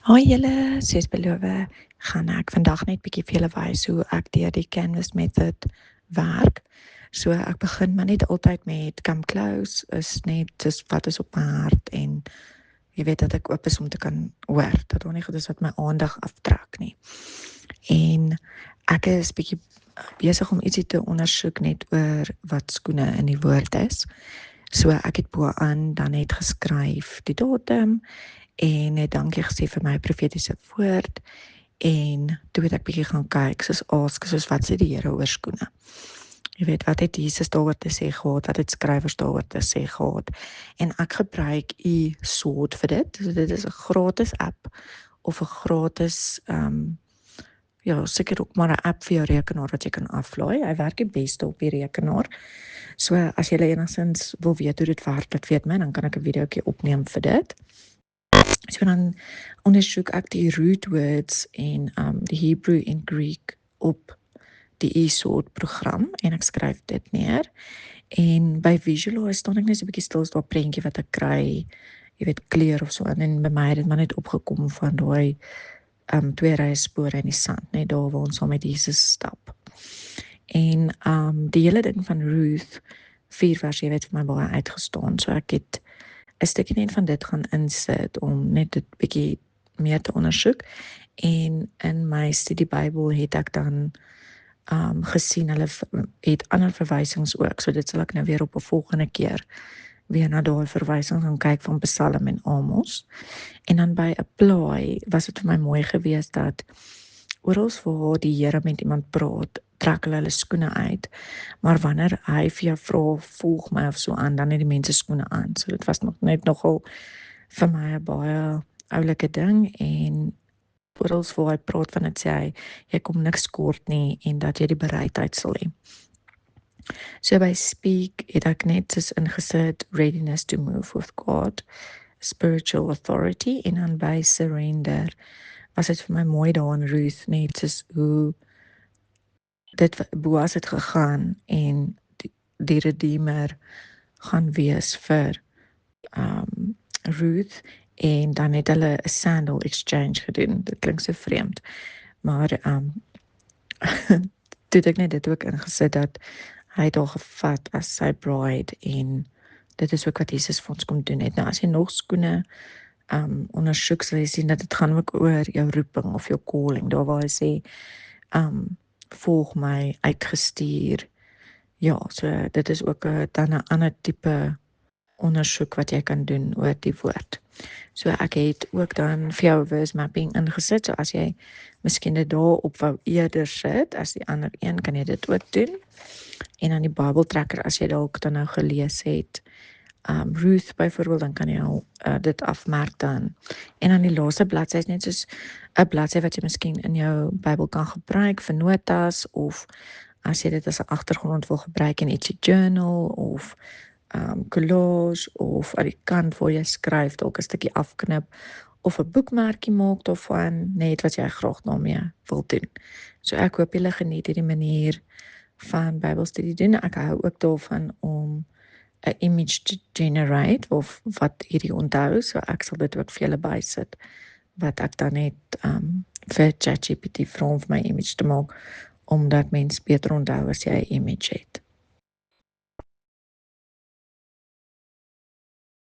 Hoi julle, soos beloof, gaan ek vandag net bietjie vir julle wys hoe ek deur die Canvas method werk. So ek begin maar net altyd met come close, is net soos wat is op my hart en jy weet dat ek oop is om te kan hoor, dat daar nie goed is wat my aandag aftrek nie. En ek is bietjie besig om ietsie te ondersoek net oor wat skoene in die woord is. So ek het bo-aan dan net geskryf die datum en net dankie gesê vir my profetiese woord en toe het ek bietjie gaan kyk soos wat sê die Here oor skoene. Jy weet wat het Jesus daaroor te sê gehad, wat het skrywers daaroor te sê gehad en ek gebruik eSword vir dit. So dit is 'n gratis app of 'n gratis ja, seker ook maar 'n app vir jou rekenaar wat jy kan aflaai. Hy werk die beste op die rekenaar. So as jy enigstens wil weet hoe dit werk, laat weet my, dan kan ek 'n videoetjie opneem vir dit. So dan ondersoek ek die root words en die Hebrew en Greek op die eSword program en ek skryf dit neer. En by Visualize staan ek net so 'n bietjie stil staan prentjie wat ek kry, jy weet kleur of so en by my het dit maar net opgekom van daai twee rye spore in die sand, net daar waar ons saam met Jesus stap. En die hele ding van Ruth 4 vers 7 het vir my baie uitgestaan. So ek het 'n stukkie net van dit gaan insit om net dit bietjie meer te ondersoek. En in my studiebybel het ek dan gesien hulle het ander verwysings ook. So dit sal ek nou weer op 'n volgende keer weer na daai verwysings gaan kyk van Psalm en Amos. En dan by Apply was dit vir my mooi geweest dat oral waar die Here met iemand praat, trek hulle skoene uit. Maar wanneer hy vir jou vra, volg my of so aan, dan het die mense skoene aan. So dit was nog net nogal vir my 'n baie oulike ding en oral waar hy praat van dit sê hy, jy kom niks kort nie en dat jy die bereidheid sal hê. So by speak het ek net soos ingesit readiness to move with God, spiritual authority en dan by surrender was dit vir my mooi daar in Ruth net soos hoe dit Boas het gegaan en die Redeemer gaan wees vir Ruth en dan het hulle 'n sandal exchange gedoen. Dit klink so vreemd. Maar toe het ek net dit ook ingesit dat hy het haar gevat as sy bride en dit is ook wat Jesus vir ons kom doen het. Nou as jy nog skoene ondersoek sal jy sien dat dit gaan ook oor jou roeping of jou calling. Daar waar hy sê volg my uitgestuur. Ja, so dit is ook dan 'n ander tipe ondersoek wat jy kan doen oor die woord. So ek het ook dan vir jou verse mapping ingesit. So as jy miskien dit daarop wou eerder sit as die ander een, kan jy dit ook doen. En dan die Bible tracker as jy dalk dan nou gelees het. Ruth byvoorbeeld, dan kan jy al dit afmerk dan. En dan die laaste bladsy is net soos 'n bladsy wat jy miskien in jou Bybel kan gebruik vir notas of as jy dit as 'n agtergrond wil gebruik in ietsie journal of collage of aan die kant waar jy skryf dalk 'n stukkie afknip of 'n boekmerkie maak daarvan net wat jy graag daarmee wil doen. So ek hoop julle geniet hierdie manier van Bybelstudie doen. Ek hou ook daarvan om 'n image te generate of wat hierdie onthou, so ek sal dit ook vir julle bysit wat ek dan net vir ChatGPT vra om my image te maak omdat mens beter onthou as jy 'n image het.